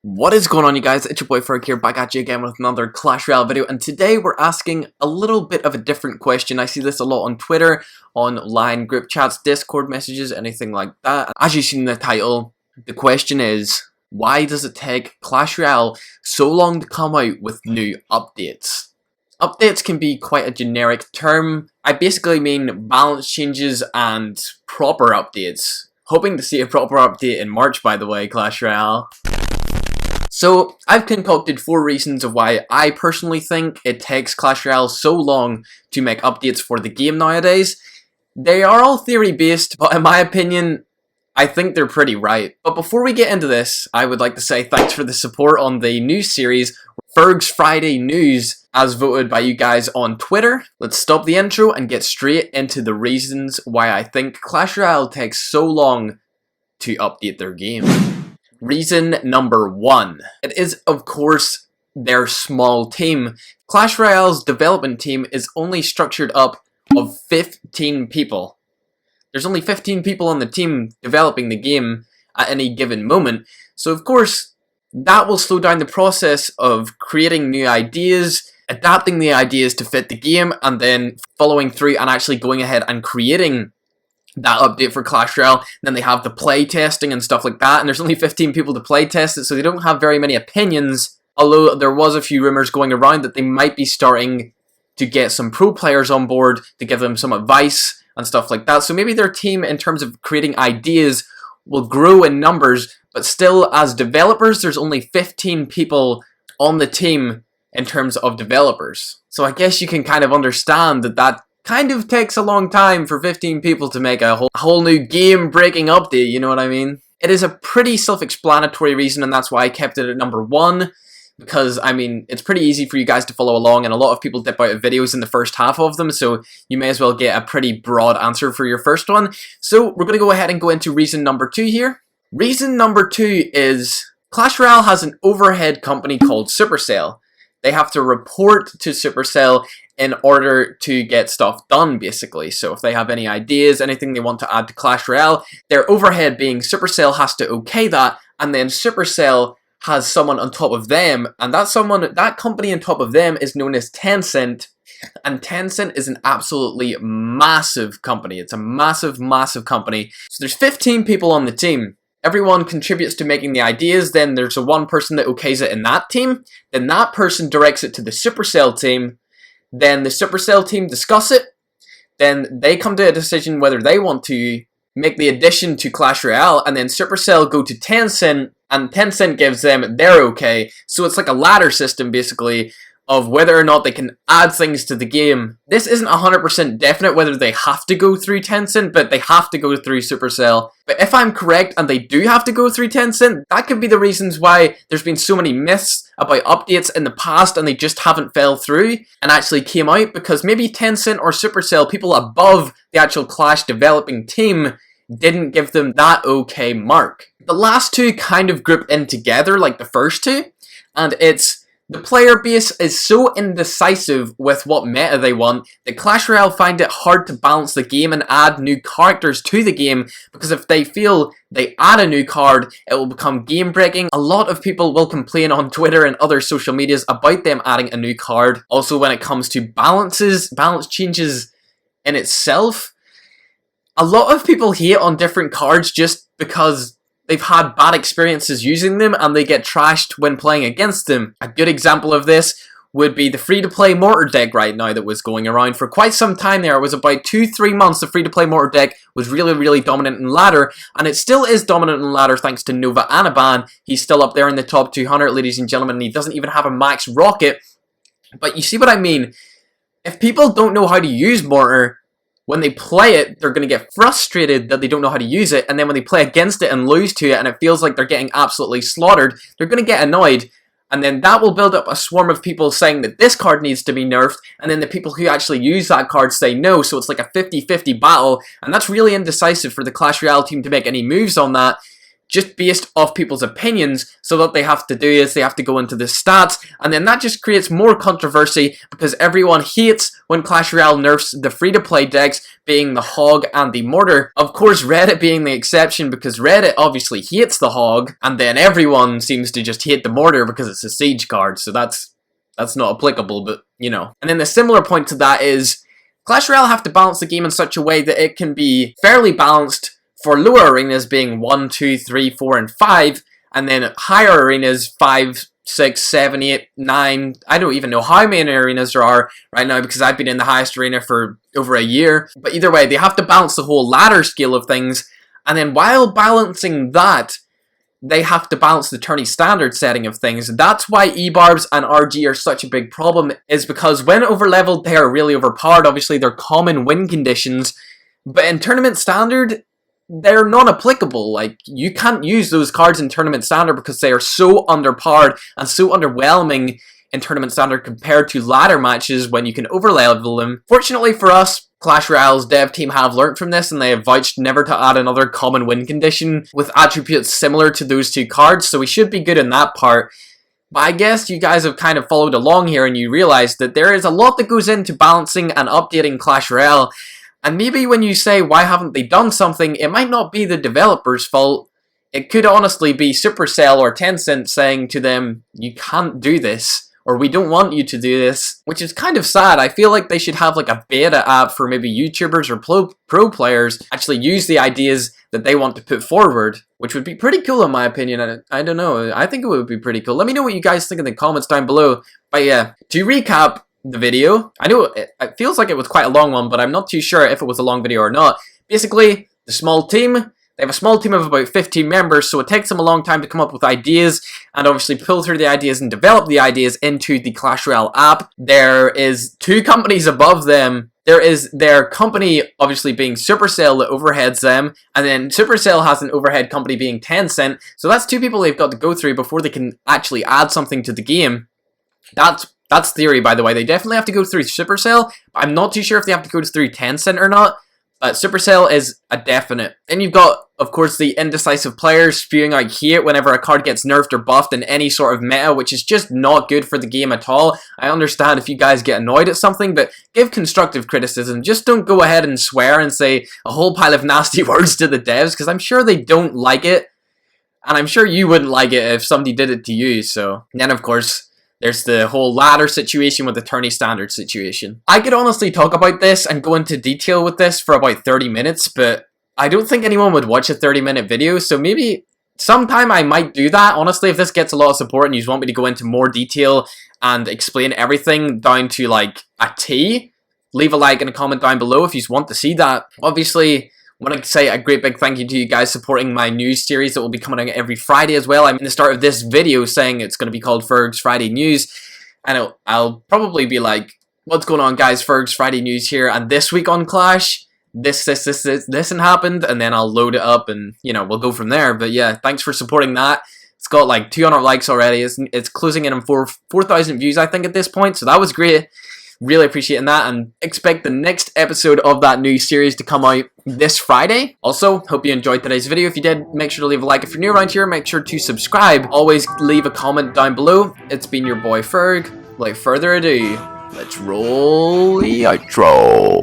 What is going on, you guys? It's your boy Ferg here, back at you again with another Clash Royale video, and today we're asking a little bit of a different question. I see this a lot on Twitter, online group chats, Discord messages, anything like that. As you've seen in the title, the question is, why does it take Clash Royale so long to come out with new updates? Updates can be quite a generic term. I basically mean balance changes and proper updates. Hoping to see a proper update in March, by the way, Clash Royale. So, I've concocted 4 reasons of why I personally think it takes Clash Royale so long to make updates for the game nowadays. They are all theory-based, but in my opinion, I think they're pretty right. But before we get into this, I would like to say thanks for the support on the news series, Ferg's Friday News, as voted by you guys on Twitter. Let's stop the intro and get straight into the reasons why I think Clash Royale takes so long to update their game. Reason number 1. It is, of course, their small team. Clash Royale's development team is only structured up of 15 people. There's only 15 people on the team developing the game at any given moment. So, of course, that will slow down the process of creating new ideas, adapting the ideas to fit the game, and then following through and actually going ahead and creating that update for Clash Royale. Then they have the play testing and stuff like that, and there's only 15 people to play test it, so they don't have very many opinions, although there was a few rumors going around that they might be starting to get some pro players on board to give them some advice and stuff like that. So maybe their team, in terms of creating ideas, will grow in numbers, but still, as developers, there's only 15 people on the team in terms of developers. So I guess you can kind of understand that kind of takes a long time for 15 people to make a whole new game-breaking update, you know what I mean? It is a pretty self-explanatory reason, and that's why I kept it at number 1, because, I mean, it's pretty easy for you guys to follow along, and a lot of people dip out of videos in the first half of them, so you may as well get a pretty broad answer for your first one. So, we're going to go ahead and go into reason number 2 here. Reason number 2 is Clash Royale has an overhead company called Supercell. They have to report to Supercell in order to get stuff done, basically. So if they have any ideas, anything they want to add to Clash Royale, their overhead being Supercell has to okay that, and then Supercell has someone on top of them, and that company on top of them is known as Tencent, and Tencent is an absolutely massive company. It's a massive, massive company. So there's 15 people on the team. Everyone contributes to making the ideas, then there's a one person that okays it in that team, then that person directs it to the Supercell team, then the Supercell team discuss it, then they come to a decision whether they want to make the addition to Clash Royale, and then Supercell go to Tencent, and Tencent gives them their okay. So it's like a ladder system, basically, of whether or not they can add things to the game. This isn't 100% definite whether they have to go through Tencent, but they have to go through Supercell. But if I'm correct and they do have to go through Tencent, that could be the reasons why there's been so many myths about updates in the past and they just haven't fell through and actually came out, because maybe Tencent or Supercell, people above the actual Clash developing team, didn't give them that okay mark. The last two kind of group in together like the first two, and it's the player base is so indecisive with what meta they want that Clash Royale find it hard to balance the game and add new characters to the game, because if they feel they add a new card, it will become game breaking. A lot of people will complain on Twitter and other social medias about them adding a new card. Also, when it comes to balance changes in itself, a lot of people hate on different cards just because they've had bad experiences using them and they get trashed when playing against them. A good example of this would be the free-to-play mortar deck right now that was going around for quite some time there. It was about 2-3 months the free-to-play mortar deck was really, really dominant in ladder, and it still is dominant in ladder thanks to Nova Anaban. He's still up there in the top 200, ladies and gentlemen, and he doesn't even have a max rocket. But you see what I mean? If people don't know how to use mortar, when they play it, they're going to get frustrated that they don't know how to use it, and then when they play against it and lose to it and it feels like they're getting absolutely slaughtered, they're going to get annoyed, and then that will build up a swarm of people saying that this card needs to be nerfed, and then the people who actually use that card say no, so it's like a 50-50 battle, and that's really indecisive for the Clash Royale team to make any moves on that, just based off people's opinions, so what they have to do is they have to go into the stats, and then that just creates more controversy because everyone hates when Clash Royale nerfs the free-to-play decks, being the Hog and the Mortar. Of course, Reddit being the exception because Reddit obviously hates the Hog, and then everyone seems to just hate the Mortar because it's a siege card, so that's not applicable, but you know. And then the similar point to that is Clash Royale have to balance the game in such a way that it can be fairly balanced for lower arenas being 1, 2, 3, 4, and 5, and then higher arenas 5, 6, 7, 8, 9. I don't even know how many arenas there are right now because I've been in the highest arena for over a year. But either way, they have to balance the whole ladder scale of things, and then while balancing that, they have to balance the tourney standard setting of things. That's why E-Barbs and RG are such a big problem, is because when overleveled, they are really overpowered. Obviously, they're common win conditions, but in tournament standard, they're non-applicable. Like, you can't use those cards in tournament standard because they are so underpowered and so underwhelming in tournament standard compared to ladder matches when you can overlevel them. Fortunately for us, Clash Royale's dev team have learnt from this and they have vouched never to add another common win condition with attributes similar to those two cards, so we should be good in that part. But I guess you guys have kind of followed along here and you realize that there is a lot that goes into balancing and updating Clash Royale. And maybe when you say, why haven't they done something, it might not be the developer's fault. It could honestly be Supercell or Tencent saying to them, you can't do this, or we don't want you to do this, which is kind of sad. I feel like they should have like a beta app for maybe YouTubers or pro players actually use the ideas that they want to put forward, which would be pretty cool in my opinion. I don't know, I think it would be pretty cool. Let me know what you guys think in the comments down below. But yeah, to recap the video, I know it feels like it was quite a long one, but I'm not too sure if it was a long video or not. Basically, the small team, they have a small team of about 15 members, so it takes them a long time to come up with ideas and obviously pull through the ideas and develop the ideas into the Clash Royale app. There is 2 companies above them. There is their company obviously being Supercell that overheads them, and then Supercell has an overhead company being Tencent, so that's 2 people they've got to go through before they can actually add something to the game. That's theory, by the way. They definitely have to go through Supercell. I'm not too sure if they have to go through Tencent or not. But Supercell is a definite. Then you've got, of course, the indecisive players spewing out hate whenever a card gets nerfed or buffed in any sort of meta, which is just not good for the game at all. I understand if you guys get annoyed at something, but give constructive criticism. Just don't go ahead and swear and say a whole pile of nasty words to the devs, because I'm sure they don't like it. And I'm sure you wouldn't like it if somebody did it to you. So then, of course, there's the whole ladder situation with the tourney standard situation. I could honestly talk about this and go into detail with this for about 30 minutes, but I don't think anyone would watch a 30-minute video, so maybe sometime I might do that. Honestly, if this gets a lot of support and you want me to go into more detail and explain everything down to like a T, leave a like and a comment down below if you want to see that. Obviously, I want to say a great big thank you to you guys supporting my news series that will be coming out every Friday as well. I'm in the start of this video saying it's going to be called Ferg's Friday News, and I'll probably be like, what's going on guys, Ferg's Friday News here, and this week on Clash, this and happened, and then I'll load it up and, you know, we'll go from there. But yeah, thanks for supporting that. It's got like 200 likes already. It's closing in on 4,000 views I think at this point, so that was great. Really appreciating that, and expect the next episode of that new series to come out this Friday. Also, hope you enjoyed today's video. If you did, make sure to leave a like. If you're new around here, make sure to subscribe. Always leave a comment down below. It's been your boy Ferg. Without further ado, let's roll the outro.